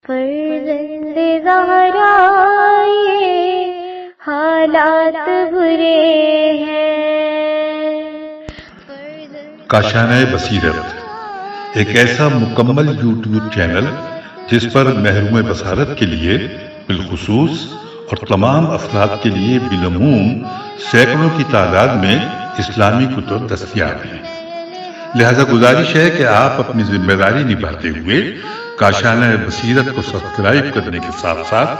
فرزند زہرا یہ حالات برے ہیں۔ کاشانہ بصیرت ایک ایسا مکمل یوٹیوب چینل جس پر محروم بصارت کے لیے بالخصوص اور تمام افراد کے لیے بالعموم سینکڑوں کی تعداد میں اسلامی کتب دستیاب ہیں۔ لہذا گزارش ہے کہ آپ اپنی ذمہ داری نبھاتے ہوئے کاشانہ بصیرت کو سبسکرائب کرنے کے ساتھ ساتھ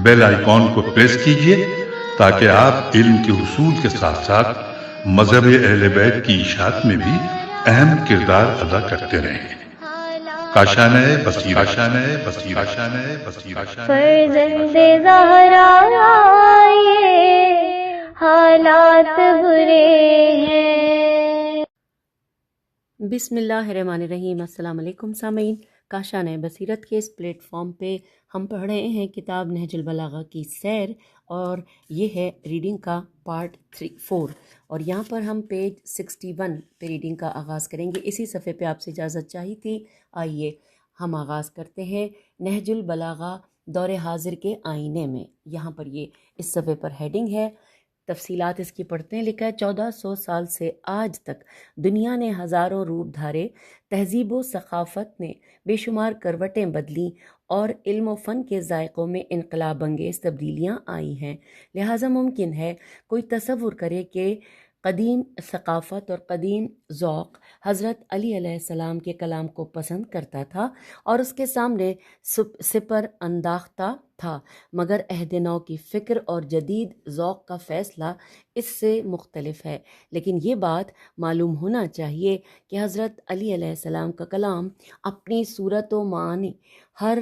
بیل آئیکن کو پریس کیجئے تاکہ آپ علم کے حصول کے ساتھ ساتھ مذہب اہل بیت کی اشاعت میں بھی اہم کردار ادا کرتے رہیں۔ کاشانہ بصیرت۔ فرزند زہرا یہ حالات برے ہیں۔ بسم اللہ الرحمن الرحیم۔ السلام علیکم سامعین، کاشانہ بصیرت کے اس پلیٹ فارم پہ ہم پڑھ رہے ہیں کتاب نہج البلاغہ کی سیر، اور یہ ہے ریڈنگ کا پارٹ 4، اور یہاں پر ہم پیج 61 پہ ریڈنگ کا آغاز کریں گے۔ اسی صفحے پہ آپ سے اجازت چاہی تھی، آئیے ہم آغاز کرتے ہیں۔ نہج البلاغہ دور حاضر کے آئینے میں، یہاں پر یہ اس صفحے پر ہیڈنگ ہے، تفصیلات اس کی پڑھتے ہیں۔ لکھا ہے 1400 سال سے آج تک دنیا نے ہزاروں روپ دھارے، تہذیب و ثقافت نے بے شمار کروٹیں بدلیں، اور علم و فن کے ذائقوں میں انقلاب انگیز تبدیلیاں آئی ہیں۔ لہٰذا ممکن ہے کوئی تصور کرے کہ قدیم ثقافت اور قدیم ذوق حضرت علی علیہ السلام کے کلام کو پسند کرتا تھا اور اس کے سامنے سپر انداختہ تھا، مگر عہد نو کی فکر اور جدید ذوق کا فیصلہ اس سے مختلف ہے۔ لیکن یہ بات معلوم ہونا چاہیے کہ حضرت علی علیہ السلام کا کلام اپنی صورت و معنی ہر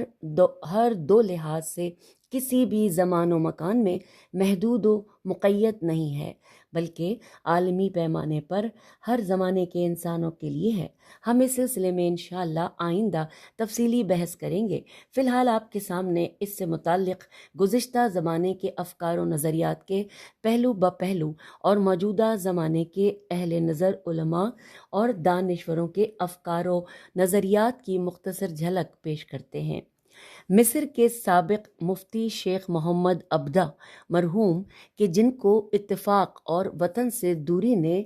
دو لحاظ سے کسی بھی زمان و مکان میں محدود و مقید نہیں ہے، بلکہ عالمی پیمانے پر ہر زمانے کے انسانوں کے لیے ہے۔ ہم اس سلسلے میں انشاءاللہ آئندہ تفصیلی بحث کریں گے۔ فی الحال آپ کے سامنے اس سے متعلق گزشتہ زمانے کے افکار و نظریات کے پہلو بپہلو اور موجودہ زمانے کے اہل نظر علماء اور دانشوروں کے افکار و نظریات کی مختصر جھلک پیش کرتے ہیں۔ مصر کے سابق مفتی شیخ محمد عبدہ مرحوم کے جن کو اتفاق اور وطن سے دوری نے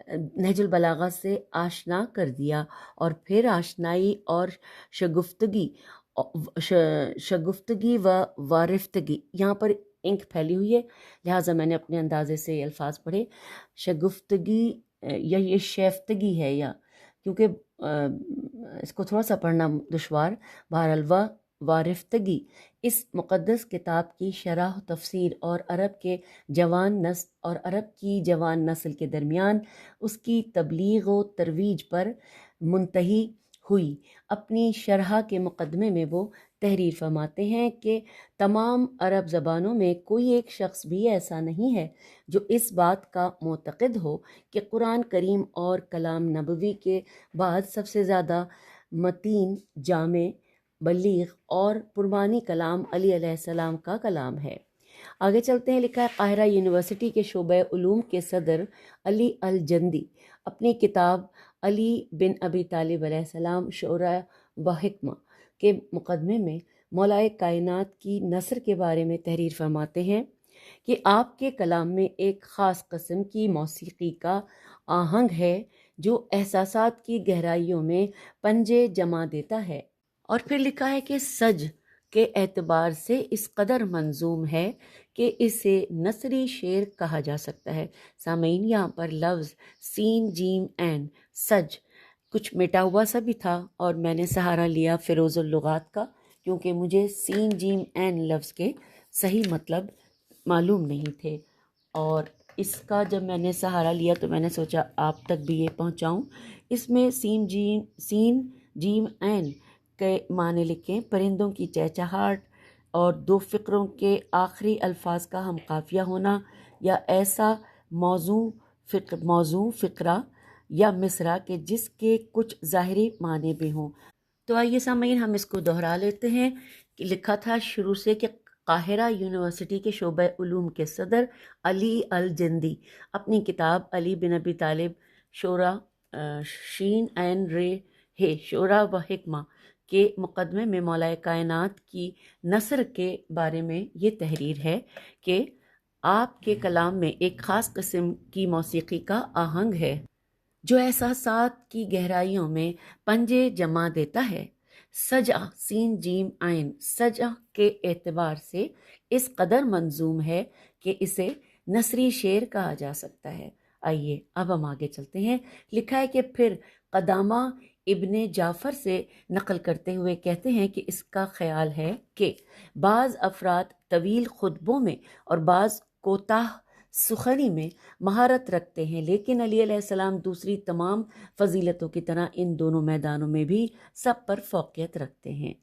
نہج البلاغہ سے آشنا کر دیا، اور پھر آشنائی اور شگفتگی و وارفتگی، یہاں پر انک پھیلی ہوئی ہے لہٰذا میں نے اپنے اندازے سے یہ الفاظ پڑھے، شگفتگی یا یہ شیفتگی ہے، یا کیونکہ اس کو تھوڑا سا پڑھنا دشوار، بہرحال وارفتگی اس مقدس کتاب کی شرح و تفسیر اور عرب کی جوان نسل کے درمیان اس کی تبلیغ و ترویج پر منتہی ہوئی۔ اپنی شرح کے مقدمے میں وہ تحریر فرماتے ہیں کہ تمام عرب زبانوں میں کوئی ایک شخص بھی ایسا نہیں ہے جو اس بات کا معتقد ہو کہ قرآن کریم اور کلام نبوی کے بعد سب سے زیادہ متین، جامع، بلیغ اور پرمعنی کلام علی علیہ السلام کا کلام ہے۔ آگے چلتے ہیں۔ لکھا ہے قاہرہ یونیورسٹی کے شعبہ علوم کے صدر علی الجندی اپنی کتاب علی بن ابی طالب علیہ السلام شعرا و حکمہ کے مقدمے میں مولائے کائنات کی نثر کے بارے میں تحریر فرماتے ہیں کہ آپ کے کلام میں ایک خاص قسم کی موسیقی کا آہنگ ہے جو احساسات کی گہرائیوں میں پنجے جما دیتا ہے، اور پھر لکھا ہے کہ سج کے اعتبار سے اس قدر منظوم ہے کہ اسے نثری شعر کہا جا سکتا ہے۔ سامعین، یہاں پر لفظ سین جیم عین سج کچھ مٹا ہوا سا بھی تھا، اور میں نے سہارا لیا فیروز اللغات کا، کیونکہ مجھے سین جیم عین لفظ کے صحیح مطلب معلوم نہیں تھے، اور اس کا جب میں نے سہارا لیا تو میں نے سوچا آپ تک بھی یہ پہنچاؤں۔ اس میں سین جیم عین کے معنی لکھیں: پرندوں کی چہچہاٹ، اور دو فقروں کے آخری الفاظ کا ہم قافیہ ہونا، یا ایسا موضوع فقرہ یا مصرع کہ جس کے کچھ ظاہری معنی بھی ہوں۔ تو آئیے سامعین ہم اس کو دہرا لیتے ہیں کہ لکھا تھا شروع سے کہ قاہرہ یونیورسٹی کے شعبہ علوم کے صدر علی الجندی اپنی کتاب علی بن ابی طالب شعرا شین عین رے ہے شعرا و حکمہ کے مقدمے میں مولا کائنات کی نثر کے بارے میں یہ تحریر ہے کہ آپ کے کلام میں ایک خاص قسم کی موسیقی کا آہنگ ہے جو احساسات کی گہرائیوں میں پنجے جما دیتا ہے۔ سجا سین جیم عین سجا کے اعتبار سے اس قدر منظوم ہے کہ اسے نثری شعر کہا جا سکتا ہے۔ آئیے اب ہم آگے چلتے ہیں۔ لکھا ہے کہ پھر قدامہ ابن جعفر سے نقل کرتے ہوئے کہتے ہیں کہ اس کا خیال ہے کہ بعض افراد طویل خطبوں میں اور بعض کوتاہ سخنی میں مہارت رکھتے ہیں، لیکن علی علیہ السلام دوسری تمام فضیلتوں کی طرح ان دونوں میدانوں میں بھی سب پر فوقیت رکھتے ہیں۔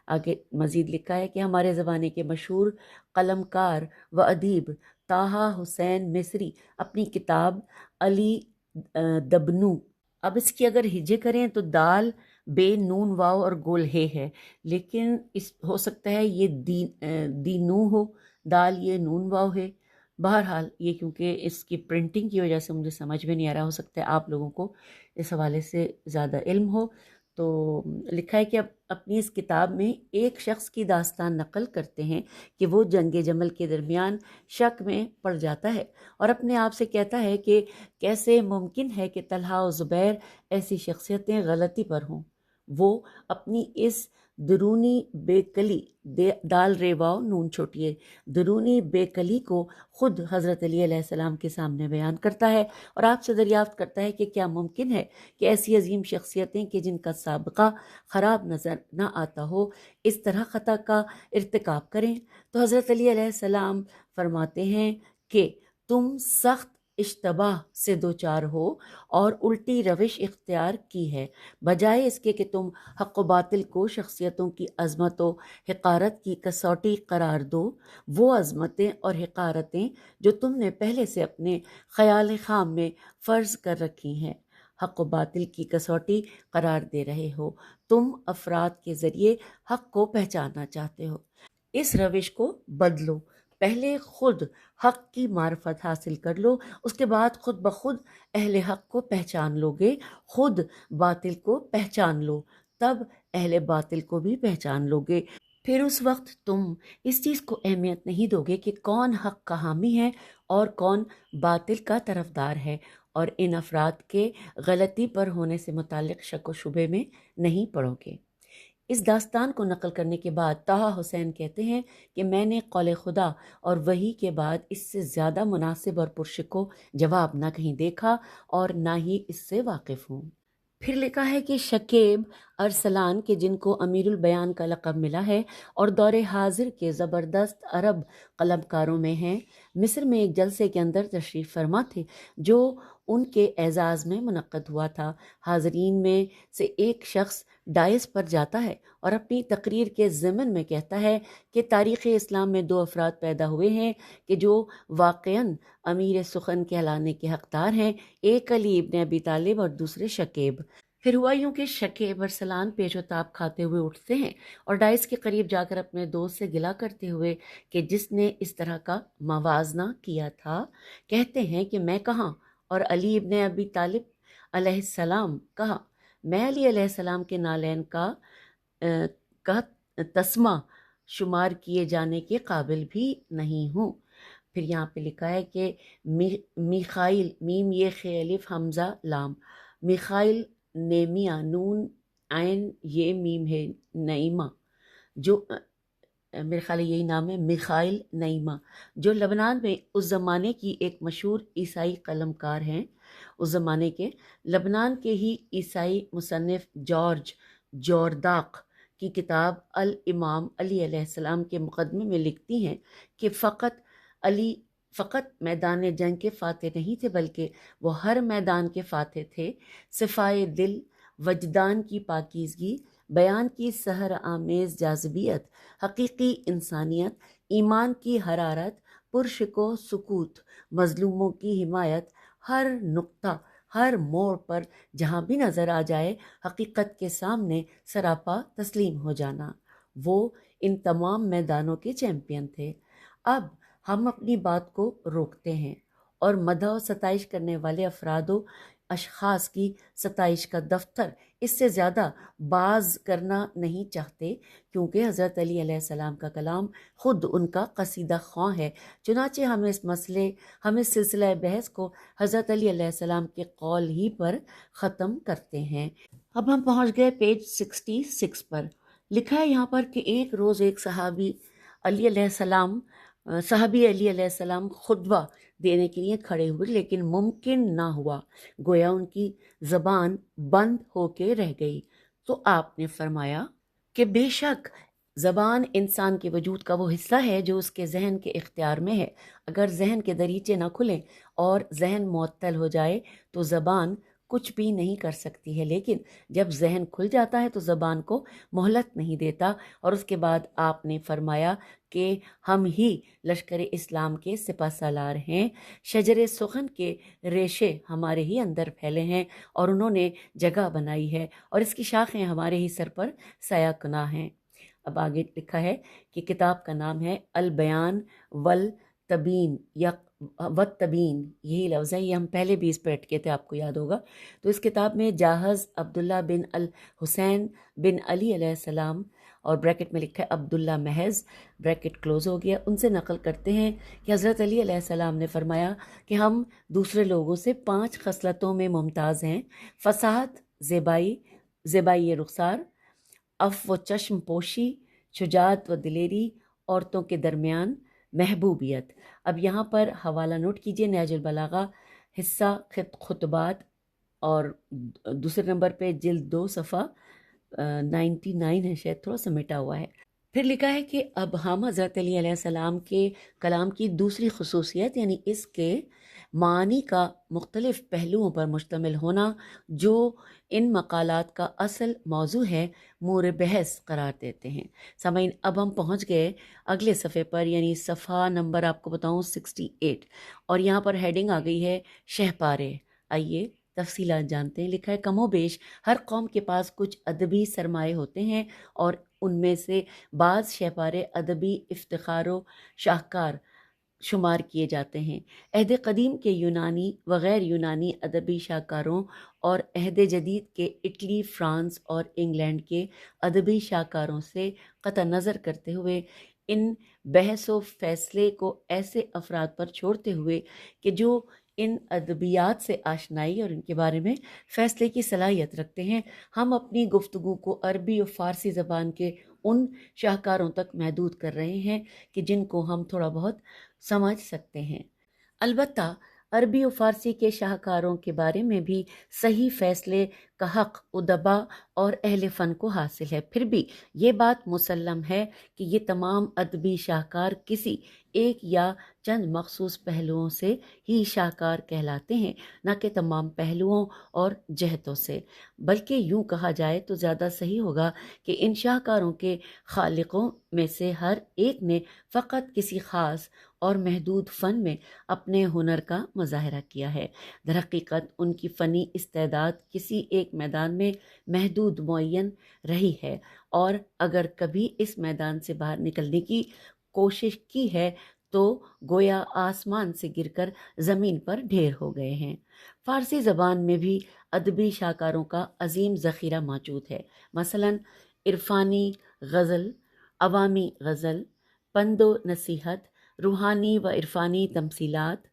آگے مزید لکھا ہے کہ ہمارے زمانے کے مشہور قلمکار و ادیب طٰہٰ حسین مصری اپنی کتاب علی دبنو، اب اس کی اگر ہجے کریں تو دال بے نون واو اور گول ہے، لیکن اس ہو سکتا ہے یہ دینو ہو، دال یہ نون واو ہے۔ بہرحال یہ کیونکہ اس کی پرنٹنگ کی وجہ سے مجھے سمجھ میں نہیں آ رہا، ہو سکتا ہے آپ لوگوں کو اس حوالے سے زیادہ علم ہو۔ تو لکھا ہے کہ اب اپنی اس کتاب میں ایک شخص کی داستان نقل کرتے ہیں کہ وہ جنگ جمل کے درمیان شک میں پڑ جاتا ہے اور اپنے آپ سے کہتا ہے کہ کیسے ممکن ہے کہ طلحہ و زبیر ایسی شخصیتیں غلطی پر ہوں۔ وہ اپنی اس درونی بے کلی دال ریواؤ نون چھوٹی ہے درونی بے کلی کو خود حضرت علی علیہ السلام کے سامنے بیان کرتا ہے اور آپ سے دریافت کرتا ہے کہ کیا ممکن ہے کہ ایسی عظیم شخصیتیں کہ جن کا سابقہ خراب نظر نہ آتا ہو اس طرح خطا کا ارتکاب کریں؟ تو حضرت علی علیہ السلام فرماتے ہیں کہ تم سخت اشتباہ سے دوچار ہو اور الٹی روش اختیار کی ہے، بجائے اس کے کہ تم حق و باطل کو شخصیتوں کی عظمت و حقارت کی کسوٹی قرار دو۔ وہ عظمتیں اور حقارتیں جو تم نے پہلے سے اپنے خیال خام میں فرض کر رکھی ہیں، حق و باطل کی کسوٹی قرار دے رہے ہو۔ تم افراد کے ذریعے حق کو پہچاننا چاہتے ہو، اس روش کو بدلو۔ پہلے خود حق کی معرفت حاصل کر لو، اس کے بعد خود بخود اہل حق کو پہچان لو گے۔ خود باطل کو پہچان لو، تب اہل باطل کو بھی پہچان لو گے۔ پھر اس وقت تم اس چیز کو اہمیت نہیں دو گے کہ کون حق کا حامی ہے اور کون باطل کا طرفدار ہے، اور ان افراد کے غلطی پر ہونے سے متعلق شک و شبے میں نہیں پڑو گے۔ اس داستان کو نقل کرنے کے بعد طٰہٰ حسین کہتے ہیں کہ میں نے قول خدا اور وحی کے بعد اس سے زیادہ مناسب اور پرشکو جواب نہ کہیں دیکھا اور نہ ہی اس سے واقف ہوں۔ پھر لکھا ہے کہ شکیب ارسلان کے جن کو امیر البیان کا لقب ملا ہے اور دور حاضر کے زبردست عرب قلمکاروں میں ہیں، مصر میں ایک جلسے کے اندر تشریف فرما تھے جو ان کے اعزاز میں منعقد ہوا تھا۔ حاضرین میں سے ایک شخص ڈائس پر جاتا ہے اور اپنی تقریر کے ضمن میں کہتا ہے کہ تاریخ اسلام میں دو افراد پیدا ہوئے ہیں کہ جو واقعاً امیر سخن کہلانے کے حقدار ہیں، ایک علی ابن ابی طالب اور دوسرے شکیب۔ پھر ہوا یوں کہ شکیب ارسلان پیش و تاب کھاتے ہوئے اٹھتے ہیں اور ڈائس کے قریب جا کر اپنے دوست سے گلہ کرتے ہوئے کہ جس نے اس طرح کا موازنہ کیا تھا، کہتے ہیں کہ میں کہاں اور علی ابن ابی طالب علیہ السلام کہاں؟ میں علی علیہ السلام کے نالین کا تسمہ شمار کیے جانے کے قابل بھی نہیں ہوں۔ پھر یہاں پہ لکھا ہے کہ میخائیل میم یہ خے الف حمزہ لام، میخائیل نیمیا نون عین یہ میم ہے نعیمہ، جو میرے خیال یہی نام ہے میخائیل نعیمہ، جو لبنان میں اس زمانے کی ایک مشہور عیسائی قلمکار ہیں۔ اس زمانے کے لبنان کے ہی عیسائی مصنف جارج جورداق کی کتاب الامام علی علیہ السلام کے مقدمے میں لکھتی ہیں کہ علی فقط میدان جنگ کے فاتح نہیں تھے بلکہ وہ ہر میدان کے فاتح تھے۔ صفائے دل، وجدان کی پاکیزگی، بیان کی سحر آمیز جاذبیت، حقیقی انسانیت، ایمان کی حرارت، پرشکو سکوت، مظلوموں کی حمایت، ہر نقطہ، ہر موڑ پر جہاں بھی نظر آ جائے حقیقت کے سامنے سراپا تسلیم ہو جانا، وہ ان تمام میدانوں کے چیمپئن تھے۔ اب ہم اپنی بات کو روکتے ہیں اور مدح و ستائش کرنے والے افراد و اشخاص کی ستائش کا دفتر اس سے زیادہ باز کرنا نہیں چاہتے، کیونکہ حضرت علی علیہ السلام کا کلام خود ان کا قصیدہ خواں ہے۔ چنانچہ ہم اس سلسلہ بحث کو حضرت علی علیہ السلام کے قول ہی پر ختم کرتے ہیں۔ اب ہم پہنچ گئے پیج 66 پر۔ لکھا ہے یہاں پر کہ ایک روز ایک صحابی علی علیہ السلام خطبہ دینے کے لیے کھڑے ہوئے، لیکن ممکن نہ ہوا، گویا ان کی زبان بند ہو کے رہ گئی۔ تو آپ نے فرمایا کہ بے شک زبان انسان کے وجود کا وہ حصہ ہے جو اس کے ذہن کے اختیار میں ہے۔ اگر ذہن کے دریچے نہ کھلیں اور ذہن معطل ہو جائے تو زبان کچھ بھی نہیں کر سکتی ہے، لیکن جب ذہن کھل جاتا ہے تو زبان کو مہلت نہیں دیتا۔ اور اس کے بعد آپ نے فرمایا کہ ہم ہی لشکر اسلام کے سپہ سالار ہیں، شجر سخن کے ریشے ہمارے ہی اندر پھیلے ہیں اور انہوں نے جگہ بنائی ہے، اور اس کی شاخیں ہمارے ہی سر پر سایہ کناں ہیں۔ اب آگے لکھا ہے کہ کتاب کا نام ہے البیان والتبین یا والتبین، یہی لفظ ہے، یہ ہم پہلے بھی اس پہ اٹکے تھے، آپ کو یاد ہوگا۔ تو اس کتاب میں جاہز عبداللہ بن الحسین بن علی علیہ السلام، اور بریکٹ میں لکھا ہے عبداللہ محض، بریکٹ کلوز ہو گیا، ان سے نقل کرتے ہیں کہ حضرت علی علیہ السلام نے فرمایا کہ ہم دوسرے لوگوں سے 5 خصلتوں میں ممتاز ہیں: فصاحت، زیبائی رخسار، عفو و چشم پوشی، شجاعت و دلیری، عورتوں کے درمیان محبوبیت۔ اب یہاں پر حوالہ نوٹ کیجئے، نہج البلاغہ حصہ خطبات، اور دوسرے نمبر پہ جلد 2 صفحہ 99 ہے، شاید تھوڑا سا مٹا ہوا ہے۔ پھر لکھا ہے کہ اب ہم حضرت علی علیہ السلام کے کلام کی دوسری خصوصیت، یعنی اس کے معنی کا مختلف پہلوؤں پر مشتمل ہونا، جو ان مقالات کا اصل موضوع ہے، مورد بحث قرار دیتے ہیں۔ سامعین، اب ہم پہنچ گئے اگلے صفحے پر، یعنی صفحہ نمبر آپ کو بتاؤں 68، اور یہاں پر ہیڈنگ آ گئی ہے شہ پارے۔ آئیے تفصیلات جانتے ہیں۔ لکھا ہے کم و بیش ہر قوم کے پاس کچھ ادبی سرمایے ہوتے ہیں، اور ان میں سے بعض شہ پارے ادبی افتخار و شاہکار شمار کیے جاتے ہیں۔ عہد قدیم کے یونانی و غیر یونانی ادبی شاہکاروں اور عہد جدید کے اٹلی، فرانس اور انگلینڈ کے ادبی شاہکاروں سے قطع نظر کرتے ہوئے ان بحث و فیصلے کو ایسے افراد پر چھوڑتے ہوئے کہ جو ان ادبیات سے آشنائی اور ان کے بارے میں فیصلے کی صلاحیت رکھتے ہیں، ہم اپنی گفتگو کو عربی و فارسی زبان کے ان شاہکاروں تک محدود کر رہے ہیں کہ جن کو ہم تھوڑا بہت سمجھ سکتے ہیں۔ البتہ عربی و فارسی کے شاہکاروں کے بارے میں بھی صحیح فیصلے کا حق ادبا اور اہل فن کو حاصل ہے۔ پھر بھی یہ بات مسلم ہے کہ یہ تمام ادبی شاہکار کسی ایک یا چند مخصوص پہلوؤں سے ہی شاہکار کہلاتے ہیں، نہ کہ تمام پہلوؤں اور جہتوں سے۔ بلکہ یوں کہا جائے تو زیادہ صحیح ہوگا کہ ان شاہکاروں کے خالقوں میں سے ہر ایک نے فقط کسی خاص اور محدود فن میں اپنے ہنر کا مظاہرہ کیا ہے۔ در حقیقت ان کی فنی استعداد کسی ایک میدان میں محدود معین رہی ہے، اور اگر کبھی اس میدان سے باہر نکلنے کی کوشش کی ہے تو گویا آسمان سے گر کر زمین پر ڈھیر ہو گئے ہیں۔ فارسی زبان میں بھی ادبی شاہکاروں کا عظیم ذخیرہ موجود ہے، مثلا عرفانی غزل، عوامی غزل، پند و نصیحت، روحانی و عرفانی تمثیلات،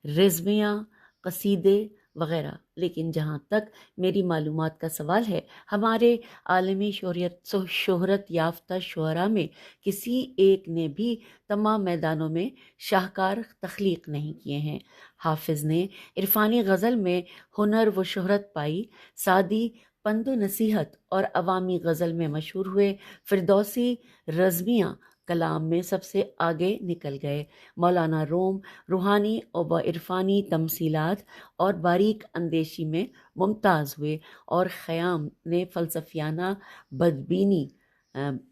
رزمیہ، قصیدے وغیرہ۔ لیکن جہاں تک میری معلومات کا سوال ہے، ہمارے عالمی شہرت یافتہ شعراء میں کسی ایک نے بھی تمام میدانوں میں شاہکار تخلیق نہیں کیے ہیں۔ حافظ نے عرفانی غزل میں ہنر و شہرت پائی، سعدی پند و نصیحت اور عوامی غزل میں مشہور ہوئے، فردوسی رزمیہ کلام میں سب سے آگے نکل گئے، مولانا روم روحانی و عرفانی تمثیلات اور باریک اندیشی میں ممتاز ہوئے، اور خیام نے فلسفیانہ بدبینی،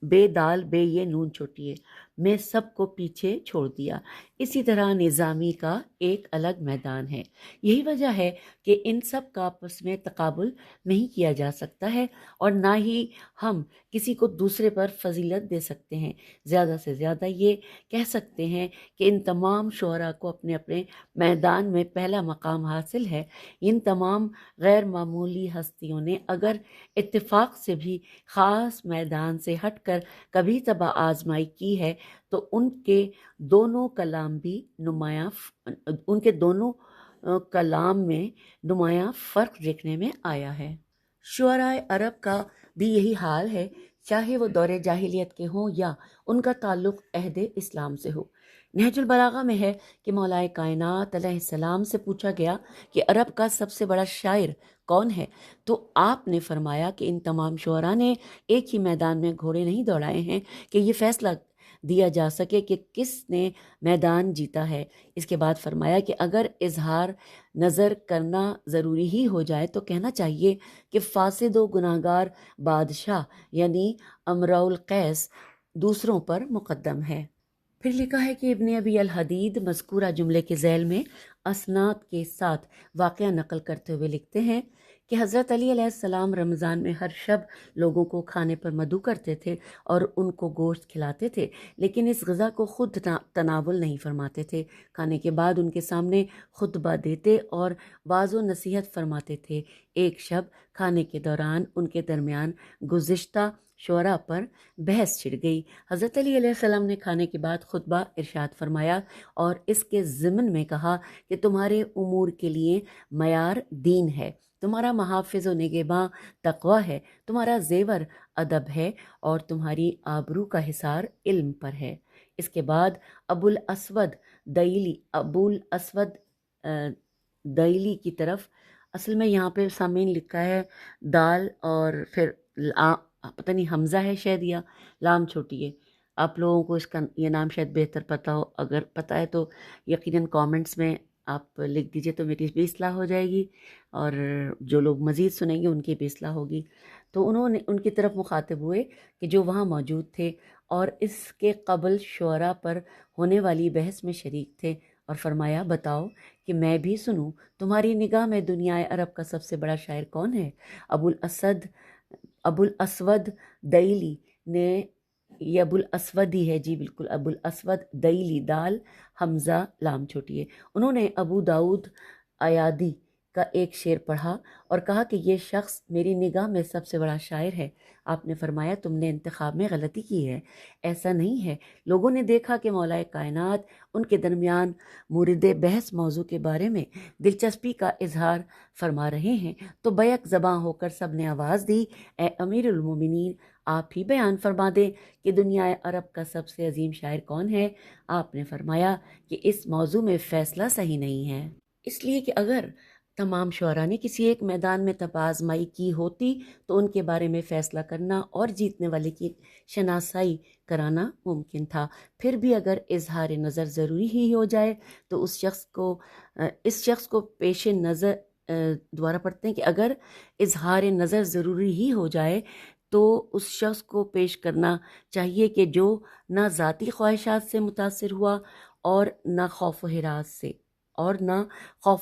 بے دال بے یہ نون چھوٹی ہے، میں سب کو پیچھے چھوڑ دیا۔ اسی طرح نظامی کا ایک الگ میدان ہے۔ یہی وجہ ہے کہ ان سب کا آپس میں تقابل نہیں کیا جا سکتا ہے اور نہ ہی ہم کسی کو دوسرے پر فضیلت دے سکتے ہیں۔ زیادہ سے زیادہ یہ کہہ سکتے ہیں کہ ان تمام شعراء کو اپنے اپنے میدان میں پہلا مقام حاصل ہے۔ ان تمام غیر معمولی ہستیوں نے اگر اتفاق سے بھی خاص میدان سے ہٹ کر کبھی تباہ آزمائی کی ہے تو ان کے دونوں کلام میں نمایاں فرق دیکھنے میں آیا ہے۔ شعراء عرب کا بھی یہی حال ہے، چاہے وہ دور جاہلیت کے ہوں یا ان کا تعلق عہد اسلام سے ہو۔ نہج البلاغہ میں ہے کہ مولا کائنات علیہ السلام سے پوچھا گیا کہ عرب کا سب سے بڑا شاعر کون ہے، تو آپ نے فرمایا کہ ان تمام شعراء نے ایک ہی میدان میں گھوڑے نہیں دوڑائے ہیں کہ یہ فیصلہ دیا جا سکے کہ کس نے میدان جیتا ہے۔ اس کے بعد فرمایا کہ اگر اظہار نظر کرنا ضروری ہی ہو جائے تو کہنا چاہیے کہ فاسد و گناہگار بادشاہ یعنی امرؤ القیس دوسروں پر مقدم ہے۔ پھر لکھا ہے کہ ابن ابی الحدید مذکورہ جملے کے ذیل میں اسناد کے ساتھ واقعہ نقل کرتے ہوئے لکھتے ہیں کہ حضرت علی علیہ السلام رمضان میں ہر شب لوگوں کو کھانے پر مدعو کرتے تھے اور ان کو گوشت کھلاتے تھے، لیکن اس غذا کو خود تناول نہیں فرماتے تھے۔ کھانے کے بعد ان کے سامنے خطبہ دیتے اور واعظ و نصیحت فرماتے تھے۔ ایک شب کھانے کے دوران ان کے درمیان گزشتہ شعراء پر بحث چھڑ گئی۔ حضرت علی علیہ السلام نے کھانے کے بعد خطبہ ارشاد فرمایا اور اس کے ضمن میں کہا کہ تمہارے امور کے لیے معیار دین ہے، تمہارا محافظ و نگہباں تقوی ہے، تمہارا زیور ادب ہے اور تمہاری آبرو کا حصار علم پر ہے۔ اس کے بعد ابو الاسود دئیلی کی طرف، اصل میں یہاں پہ سامعین لکھا ہے دال اور پھر پتہ نہیں حمزہ ہے شاید یا لام چھوٹی ہے، آپ لوگوں کو اس کا یہ نام شاید بہتر پتہ ہو، اگر پتہ ہے تو یقیناً کامنٹس میں آپ لکھ دیجئے تو میری بھی اصلاح ہو جائے گی اور جو لوگ مزید سنیں گے ان کی بھی اصلاح ہوگی۔ تو انہوں نے ان کی طرف مخاطب ہوئے کہ جو وہاں موجود تھے اور اس کے قبل شعراء پر ہونے والی بحث میں شریک تھے، اور فرمایا بتاؤ کہ میں بھی سنوں، تمہاری نگاہ میں دنیا عرب کا سب سے بڑا شاعر کون ہے؟ ابو الاسود دئیلی نے، یہ ابو الاسود ہی ہے، جی بالکل ابو الاسود دئیلی، دال حمزہ لام چھوٹی ہے۔ انہوں نے ابو داؤد ایادی کا ایک شعر پڑھا اور کہا کہ یہ شخص میری نگاہ میں سب سے بڑا شاعر ہے۔ آپ نے فرمایا تم نے انتخاب میں غلطی کی ہے، ایسا نہیں ہے۔ لوگوں نے دیکھا کہ مولا کائنات ان کے درمیان مورد بحث موضوع کے بارے میں دلچسپی کا اظہار فرما رہے ہیں تو بیک زباں ہو کر سب نے آواز دی، اے امیر المومنین، آپ ہی بیان فرما دیں کہ دنیا عرب کا سب سے عظیم شاعر کون ہے۔ آپ نے فرمایا کہ اس موضوع میں فیصلہ صحیح نہیں ہے، اس لیے کہ اگر تمام شعراء نے کسی ایک میدان میں تپازمائی کی ہوتی تو ان کے بارے میں فیصلہ کرنا اور جیتنے والے کی شناسائی کرانا ممکن تھا۔ پھر بھی اگر اظہار نظر ضروری ہی ہو جائے تو اس شخص کو پیش نظر دوبارہ پڑھتے ہیں کہ اگر اظہار نظر ضروری ہی ہو جائے تو اس شخص کو پیش کرنا چاہیے کہ جو نہ ذاتی خواہشات سے متاثر ہوا اور نہ خوف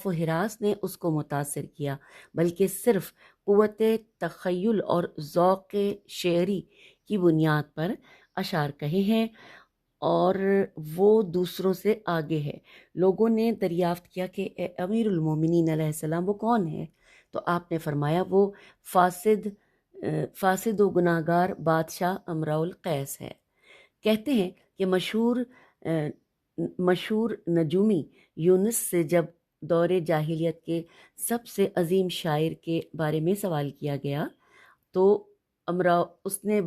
و ہراس نے اس کو متاثر کیا، بلکہ صرف قوت تخیل اور ذوق شعری کی بنیاد پر اشعار کہے ہیں اور وہ دوسروں سے آگے ہے۔ لوگوں نے دریافت کیا کہ اے امیر المومنین علیہ السلام وہ کون ہے؟ تو آپ نے فرمایا وہ فاسد و گناہگار بادشاہ امرؤ القیس ہے۔ کہتے ہیں کہ مشہور نجومی یونس سے جب دور جاہلیت کے سب سے عظیم شاعر کے بارے میں سوال کیا گیا تو اس نے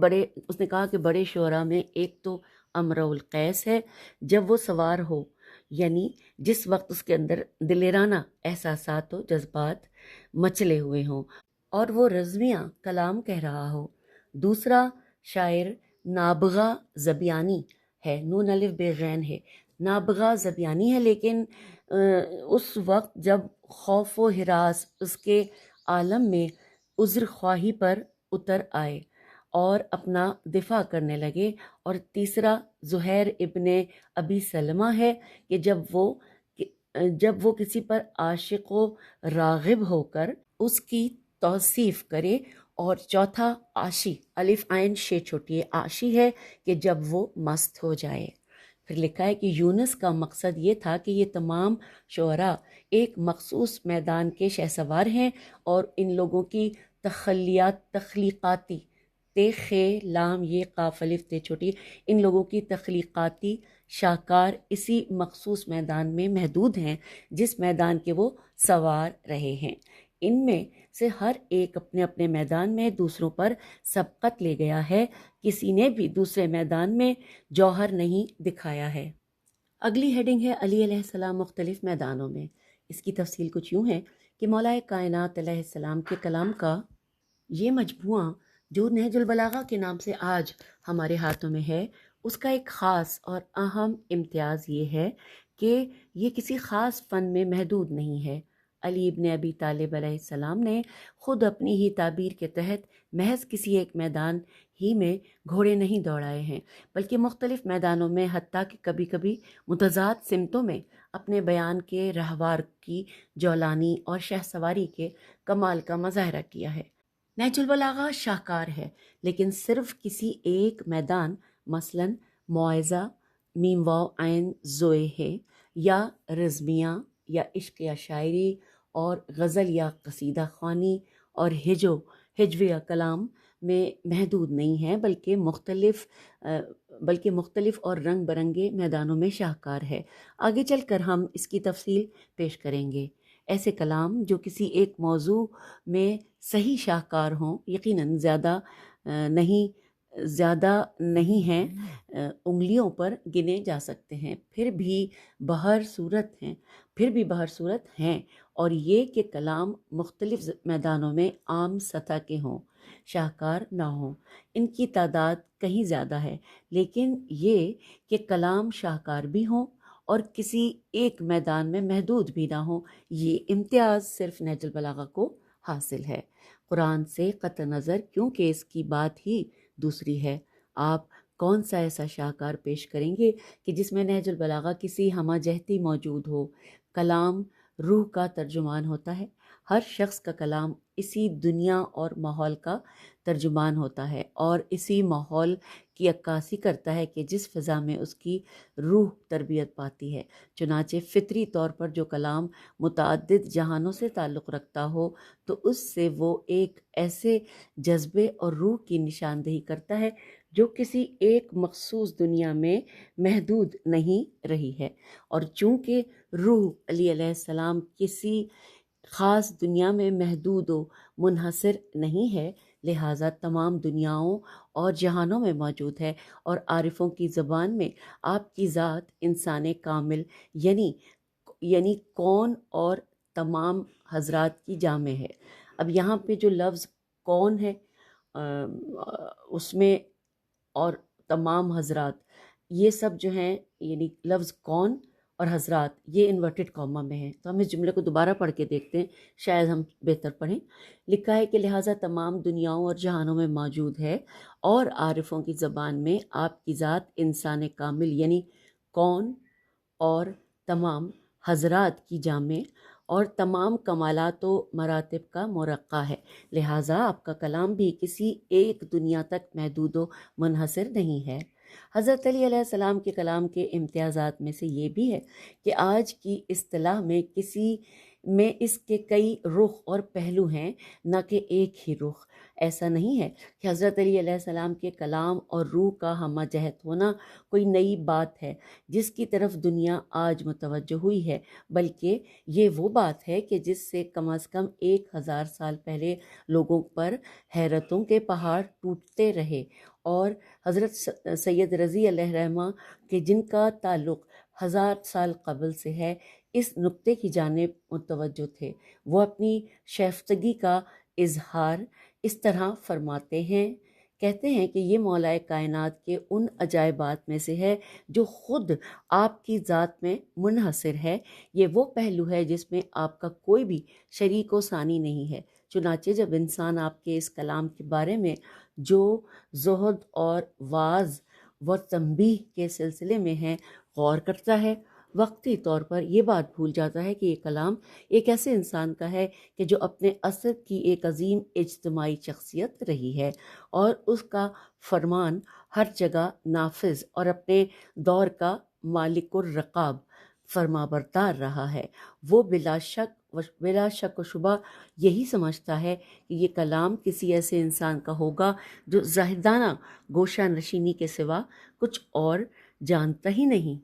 کہا کہ بڑے شعراء میں ایک تو امرؤ القیس ہے، جب وہ سوار ہو یعنی جس وقت اس کے اندر دلیرانہ احساسات و جذبات مچلے ہوئے ہوں اور وہ رزمیاں کلام کہہ رہا ہو۔ دوسرا شاعر نابغہ زبیانی ہے، نون الف بے غین ہے، نابغہ زبیانی ہے، لیکن اس وقت جب خوف و ہراس اس کے عالم میں عذر خواہی پر اتر آئے اور اپنا دفاع کرنے لگے، اور تیسرا زہیر ابن ابی سلمہ ہے کہ جب وہ کسی پر عاشق و راغب ہو کر اس کی توصیف کرے، اور چوتھا عاشی، الف عین شے چھوٹی عاشی ہے کہ جب وہ مست ہو جائے۔ پھر لکھا ہے کہ یونس کا مقصد یہ تھا کہ یہ تمام شعراء ایک مخصوص میدان کے شہسوار ہیں، اور ان لوگوں کی تخلیقاتی تے خے لام یہ قاف الف تے چھوٹی، ان لوگوں کی تخلیقاتی شاہکار اسی مخصوص میدان میں محدود ہیں جس میدان کے وہ سوار رہے ہیں۔ ان میں سے ہر ایک اپنے اپنے میدان میں دوسروں پر سبقت لے گیا ہے، کسی نے بھی دوسرے میدان میں جوہر نہیں دکھایا ہے۔ اگلی ہیڈنگ ہے علی علیہ السلام مختلف میدانوں میں۔ اس کی تفصیل کچھ یوں ہے کہ مولا کائنات علیہ السلام کے کلام کا یہ مجموعہ جو نہج البلاغہ کے نام سے آج ہمارے ہاتھوں میں ہے، اس کا ایک خاص اور اہم امتیاز یہ ہے کہ یہ کسی خاص فن میں محدود نہیں ہے۔ علی ابن ابی طالب علیہ السلام نے خود اپنی ہی تعبیر کے تحت محض کسی ایک میدان ہی میں گھوڑے نہیں دوڑائے ہیں، بلکہ مختلف میدانوں میں، حتیٰ کہ کبھی کبھی متضاد سمتوں میں، اپنے بیان کے رہوار کی جولانی اور شہسواری کے کمال کا مظاہرہ کیا ہے۔ نہج البلاغہ شاہکار ہے، لیکن صرف کسی ایک میدان، مثلا موعظہ میم واو عین زوئے ہے، یا رزمیہ یا عشق یا شاعری اور غزل یا قصیدہ خوانی اور ہجویہ کلام میں محدود نہیں ہے، بلکہ مختلف اور رنگ برنگے میدانوں میں شاہکار ہے۔ آگے چل کر ہم اس کی تفصیل پیش کریں گے۔ ایسے کلام جو کسی ایک موضوع میں صحیح شاہکار ہوں، یقیناً زیادہ نہیں ہیں، انگلیوں پر گنے جا سکتے ہیں، پھر بھی بہر صورت ہیں، اور یہ کہ کلام مختلف میدانوں میں عام سطح کے ہوں، شاہکار نہ ہوں۔ ان کی تعداد کہیں زیادہ ہے، لیکن یہ کہ کلام شاہکار بھی ہوں اور کسی ایک میدان میں محدود بھی نہ ہوں، یہ امتیاز صرف نہج البلاغہ کو حاصل ہے، قرآن سے قطع نظر، کیونکہ اس کی بات ہی دوسری ہے۔ آپ کون سا ایسا شاہکار پیش کریں گے کہ جس میں نہج البلاغہ کسی ہمہ جہتی موجود ہو؟ کلام روح کا ترجمان ہوتا ہے، ہر شخص کا کلام اسی دنیا اور ماحول کا ترجمان ہوتا ہے، اور اسی ماحول کی عکاسی کرتا ہے کہ جس فضا میں اس کی روح تربیت پاتی ہے۔ چنانچہ فطری طور پر جو کلام متعدد جہانوں سے تعلق رکھتا ہو تو اس سے وہ ایک ایسے جذبے اور روح کی نشاندہی کرتا ہے جو کسی ایک مخصوص دنیا میں محدود نہیں رہی ہے، اور چونکہ روح علی علیہ السلام کسی خاص دنیا میں محدود و منحصر نہیں ہے، لہٰذا تمام دنیاؤں اور جہانوں میں موجود ہے، اور عارفوں کی زبان میں آپ کی ذات انسان کامل یعنی کون اور تمام حضرات کی جامع ہے۔ اب یہاں پہ جو لفظ کون ہے اس میں اور تمام حضرات، یہ سب جو ہیں، یعنی لفظ کون اور حضرات یہ انورٹڈ کاما میں ہیں۔ تو ہم اس جملے کو دوبارہ پڑھ کے دیکھتے ہیں، شاید ہم بہتر پڑھیں۔ لکھا ہے کہ لہٰذا تمام دنیاؤں اور جہانوں میں موجود ہے، اور عارفوں کی زبان میں آپ کی ذات انسان کامل یعنی کون اور تمام حضرات کی جامع اور تمام کمالات و مراتب کا مرقع ہے، لہٰذا آپ کا کلام بھی کسی ایک دنیا تک محدود و منحصر نہیں ہے۔ حضرت علی علیہ السلام کے کلام کے امتیازات میں سے یہ بھی ہے کہ آج کی اصطلاح میں اس کے کئی رخ اور پہلو ہیں، نہ کہ ایک ہی رخ۔ ایسا نہیں ہے کہ حضرت علی علیہ السلام کے کلام اور روح کا ہمہ جہت ہونا کوئی نئی بات ہے جس کی طرف دنیا آج متوجہ ہوئی ہے، بلکہ یہ وہ بات ہے کہ جس سے کم از کم 1000 سال پہلے لوگوں پر حیرتوں کے پہاڑ ٹوٹتے رہے، اور حضرت سید رضی علیہ رحمہ کے جن کا تعلق 1000 سال قبل سے ہے، اس نقطے کی جانب متوجہ تھے۔ وہ اپنی شائستگی کا اظہار اس طرح فرماتے ہیں، کہتے ہیں کہ یہ مولا کائنات کے ان عجائبات میں سے ہے جو خود آپ کی ذات میں منحصر ہے۔ یہ وہ پہلو ہے جس میں آپ کا کوئی بھی شریک و ثانی نہیں ہے، چنانچہ جب انسان آپ کے اس کلام کے بارے میں جو زہد اور واعظ و تنبیہ کے سلسلے میں ہے غور کرتا ہے، وقتی طور پر یہ بات بھول جاتا ہے کہ یہ کلام ایک ایسے انسان کا ہے کہ جو اپنے عصر کی ایک عظیم اجتماعی شخصیت رہی ہے اور اس کا فرمان ہر جگہ نافذ اور اپنے دور کا مالک الرقاب فرما بردار رہا ہے۔ وہ بلا شک و شبہ یہی سمجھتا ہے کہ یہ کلام کسی ایسے انسان کا ہوگا جو زاہدانہ گوشہ نشینی کے سوا کچھ اور جانتا ہی نہیں،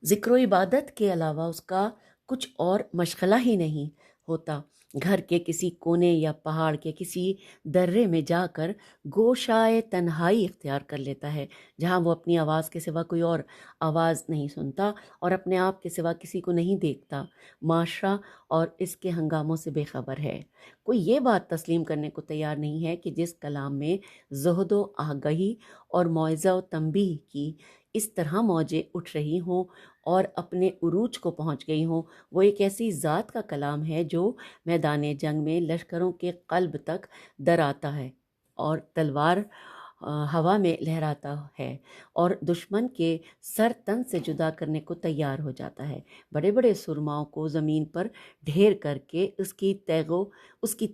ذکر و عبادت کے علاوہ اس کا کچھ اور مشغلہ ہی نہیں ہوتا، گھر کے کسی کونے یا پہاڑ کے کسی درے میں جا کر گوشائے تنہائی اختیار کر لیتا ہے، جہاں وہ اپنی آواز کے سوا کوئی اور آواز نہیں سنتا اور اپنے آپ کے سوا کسی کو نہیں دیکھتا، معاشرہ اور اس کے ہنگاموں سے بے خبر ہے۔ کوئی یہ بات تسلیم کرنے کو تیار نہیں ہے کہ جس کلام میں زہد و آگہی اور موعظہ و تنبیہ کی اس طرح موجیں اٹھ رہی ہوں اور اپنے عروج کو پہنچ گئی ہوں، وہ ایک ایسی ذات کا کلام ہے جو میدان جنگ میں لشکروں کے قلب تک در آتا ہے اور تلوار ہوا میں لہراتا ہے اور دشمن کے سر تن سے جدا کرنے کو تیار ہو جاتا ہے، بڑے بڑے سرماؤں کو زمین پر ڈھیر کر کے اس کی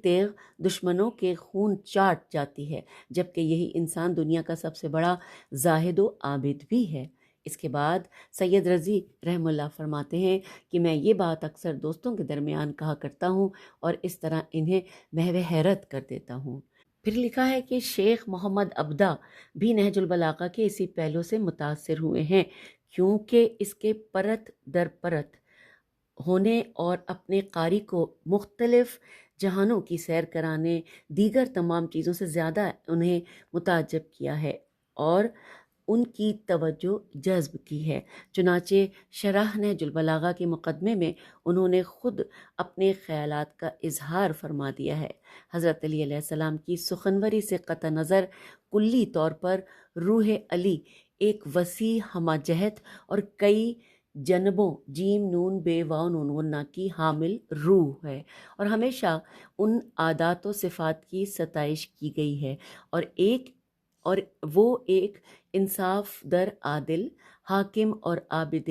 تیغ دشمنوں کے خون چاٹ جاتی ہے، جبکہ یہی انسان دنیا کا سب سے بڑا زاہد و عابد بھی ہے۔ اس کے بعد سید رضی رحمہ اللہ فرماتے ہیں کہ میں یہ بات اکثر دوستوں کے درمیان کہا کرتا ہوں اور اس طرح انہیں محو حیرت کر دیتا ہوں۔ پھر لکھا ہے کہ شیخ محمد عبدہ بھی نہج البلاغہ کے اسی پہلو سے متاثر ہوئے ہیں، کیونکہ اس کے پرت در پرت ہونے اور اپنے قاری کو مختلف جہانوں کی سیر کرانے دیگر تمام چیزوں سے زیادہ انہیں متعجب کیا ہے اور ان کی توجہ جذب کی ہے۔ چنانچہ شرح نہج البلاغہ کے مقدمے میں انہوں نے خود اپنے خیالات کا اظہار فرما دیا ہے۔ حضرت علی علیہ السلام کی سخنوری سے قطع نظر کلی طور پر روح علی ایک وسیع ہمہ جہت اور کئی جنبوں جیم نون بے واو نون غنہ کی حامل روح ہے، اور ہمیشہ ان عادات و صفات کی ستائش کی گئی ہے، اور وہ ایک انصاف در عادل حاکم اور عابد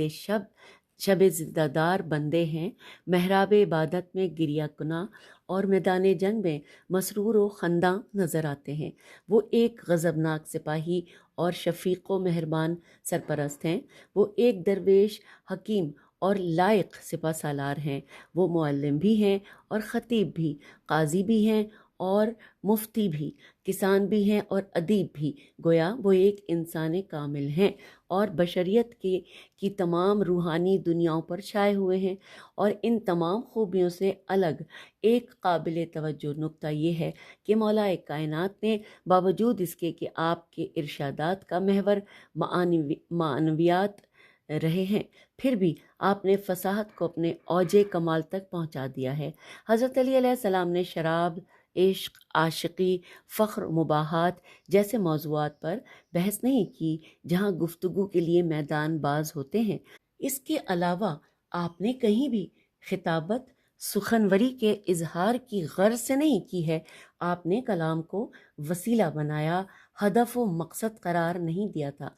شب زندہ دار بندے ہیں، محراب عبادت میں گریہ کناں اور میدان جنگ میں مسرور و خنداں نظر آتے ہیں۔ وہ ایک غضبناک سپاہی اور شفیق و مہربان سرپرست ہیں، وہ ایک درویش حکیم اور لائق سپہ سالار ہیں، وہ معلم بھی ہیں اور خطیب بھی، قاضی بھی ہیں اور مفتی بھی، کسان بھی ہیں اور ادیب بھی، گویا وہ ایک انسان کامل ہیں اور بشریت کی تمام روحانی دنیاؤں پر چھائے ہوئے ہیں۔ اور ان تمام خوبیوں سے الگ ایک قابل توجہ نکتہ یہ ہے کہ مولا کائنات نے باوجود اس کے کہ آپ کے ارشادات کا محور معنویات رہے ہیں، پھر بھی آپ نے فصاحت کو اپنے اوج کمال تک پہنچا دیا ہے۔ حضرت علی علیہ السلام نے شراب، عشق، عاشقی، فخر، مباحات جیسے موضوعات پر بحث نہیں کی جہاں گفتگو کے لیے میدان باز ہوتے ہیں۔ اس کے علاوہ آپ نے کہیں بھی خطابت سخنوری کے اظہار کی غرض سے نہیں کی ہے، آپ نے کلام کو وسیلہ بنایا، ہدف و مقصد قرار نہیں دیا تھا۔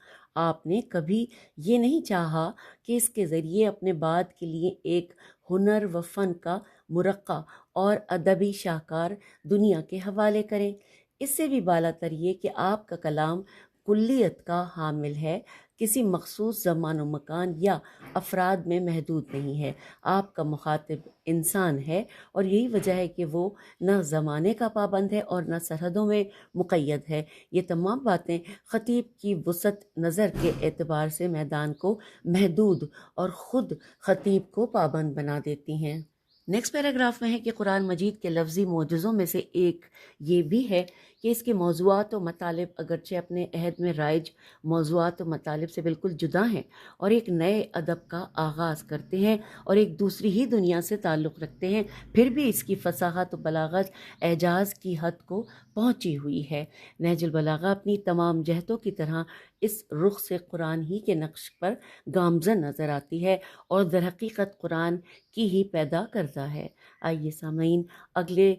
آپ نے کبھی یہ نہیں چاہا کہ اس کے ذریعے اپنے بعد کے لیے ایک ہنر و فن کا مرقع اور ادبی شاہکار دنیا کے حوالے کریں۔ اس سے بھی بالاتر یہ کہ آپ کا کلام کلیت کا حامل ہے، کسی مخصوص زمان و مکان یا افراد میں محدود نہیں ہے۔ آپ کا مخاطب انسان ہے اور یہی وجہ ہے کہ وہ نہ زمانے کا پابند ہے اور نہ سرحدوں میں مقید ہے۔ یہ تمام باتیں خطیب کی وسعت نظر کے اعتبار سے میدان کو محدود اور خود خطیب کو پابند بنا دیتی ہیں۔ نیکسٹ پیراگراف میں ہے کہ قرآن مجید کے لفظی معجزوں میں سے ایک یہ بھی ہے کہ اس کے موضوعات و مطالب اگرچہ اپنے عہد میں رائج موضوعات و مطالب سے بالکل جدا ہیں اور ایک نئے ادب کا آغاز کرتے ہیں اور ایک دوسری ہی دنیا سے تعلق رکھتے ہیں، پھر بھی اس کی فصاحت و بلاغت اعجاز کی حد کو پہنچی ہوئی ہے۔ نہج البلاغہ اپنی تمام جہتوں کی طرح اس رخ سے قرآن ہی کے نقش پر گامزن نظر آتی ہے اور در حقیقت قرآن کی ہی پیدا کرتا ہے۔ آئیے سامعین، اگلے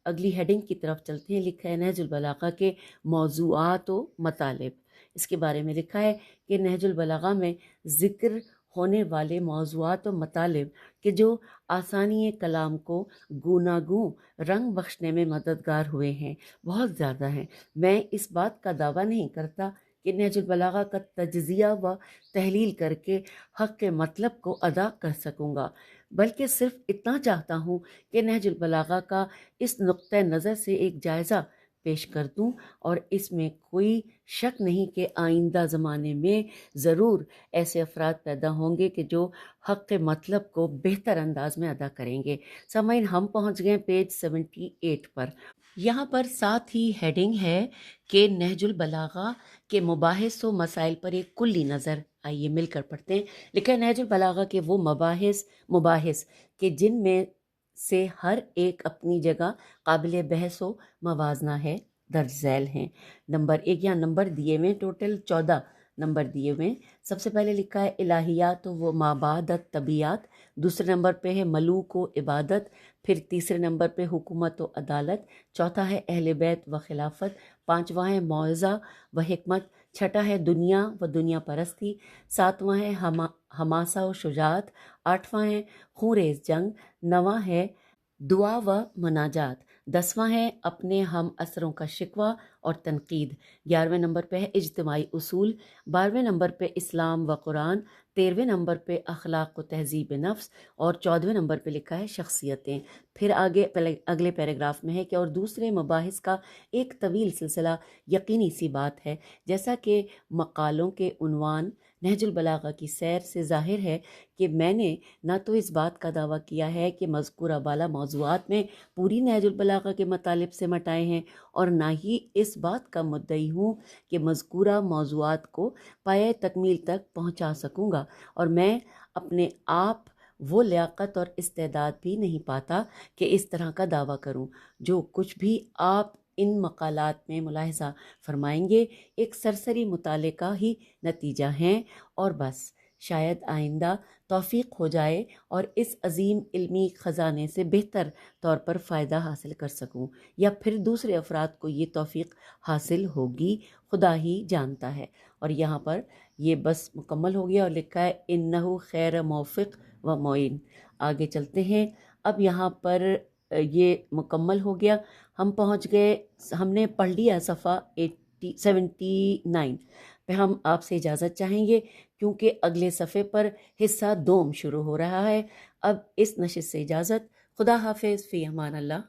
اگلی ہیڈنگ کی طرف چلتے ہیں. لکھا ہے نہج البلاغہ کے موضوعات و مطالب. اس کے بارے میں لکھا ہے کہ نہج البلاغہ میں ذکر ہونے والے موضوعات و مطالب کہ جو آسانی کلام کو گوناگوں رنگ بخشنے میں مددگار ہوئے ہیں بہت زیادہ ہیں. میں اس بات کا دعویٰ نہیں کرتا کہ نہج البلاغہ کا تجزیہ و تحلیل کر کے حق کے مطلب کو ادا کر سکوں گا، بلکہ صرف اتنا چاہتا ہوں کہ نہج البلاغہ کا اس نقطۂ نظر سے ایک جائزہ پیش کر دوں، اور اس میں کوئی شک نہیں کہ آئندہ زمانے میں ضرور ایسے افراد پیدا ہوں گے کہ جو حق کے مطلب کو بہتر انداز میں ادا کریں گے. سامعین، ہم پہنچ گئے پیج 78 پر. یہاں پر ساتھ ہی ہیڈنگ ہے کہ نہج البلاغہ کے مباحث و مسائل پر ایک کلی نظر. آئیے مل کر پڑھتے ہیں. لکھا ہے نہج البلاغہ کے وہ مباحث کہ جن میں سے ہر ایک اپنی جگہ قابل بحث و موازنہ ہے درج ذیل ہیں. نمبر 1 یا نمبر دیے ہوئے، ٹوٹل 14 نمبر دیے ہوئے. سب سے پہلے لکھا ہے الہیات و مابعد الطبیعات، دوسرے نمبر پہ ہے ملوک و عبادت، پھر تیسرے نمبر پہ حکومت و عدالت، چوتھا ہے اہل بیت و خلافت، پانچواں ہے موعظہ و حکمت، چھٹا ہے دنیا و دنیا پرستی، ساتواں ہے حماسہ و شجاعت، آٹھواں ہے خونریز جنگ، نواں ہے دعا و مناجات، دسواں ہے اپنے ہم اثروں کا شکوہ اور تنقید، 11ویں نمبر پہ ہے اجتماعی اصول، 12ویں نمبر پہ اسلام و قرآن، 13ویں نمبر پہ اخلاق و تہذیب نفس، اور 14ویں نمبر پہ لکھا ہے شخصیتیں. پھر آگے اگلے پیراگراف میں ہے کہ اور دوسرے مباحث کا ایک طویل سلسلہ یقینی سی بات ہے، جیسا کہ مقالوں کے عنوان نہج البلاغہ کی سیر سے ظاہر ہے کہ میں نے نہ تو اس بات کا دعویٰ کیا ہے کہ مذکورہ بالا موضوعات میں پوری نہج البلاغہ کے مطالب سے مٹائے ہیں، اور نہ ہی اس بات کا مدعی ہوں کہ مذکورہ موضوعات کو پایۂ تکمیل تک پہنچا سکوں گا، اور میں اپنے آپ وہ لیاقت اور استعداد بھی نہیں پاتا کہ اس طرح کا دعویٰ کروں. جو کچھ بھی آپ ان مقالات میں ملاحظہ فرمائیں گے ایک سرسری مطالعے کا ہی نتیجہ ہیں، اور بس شاید آئندہ توفیق ہو جائے اور اس عظیم علمی خزانے سے بہتر طور پر فائدہ حاصل کر سکوں، یا پھر دوسرے افراد کو یہ توفیق حاصل ہوگی، خدا ہی جانتا ہے. اور یہاں پر یہ بس مکمل ہو گیا اور لکھا ہے انہو خیر موفق و معین. آگے چلتے ہیں. اب یہاں پر یہ مکمل ہو گیا. ہم پہنچ گئے، ہم نے پڑھ لیا صفحہ 79 پہ. ہم آپ سے اجازت چاہیں گے کیونکہ اگلے صفحے پر حصہ دوم شروع ہو رہا ہے. اب اس نشست سے اجازت. خدا حافظ، فی امان اللہ.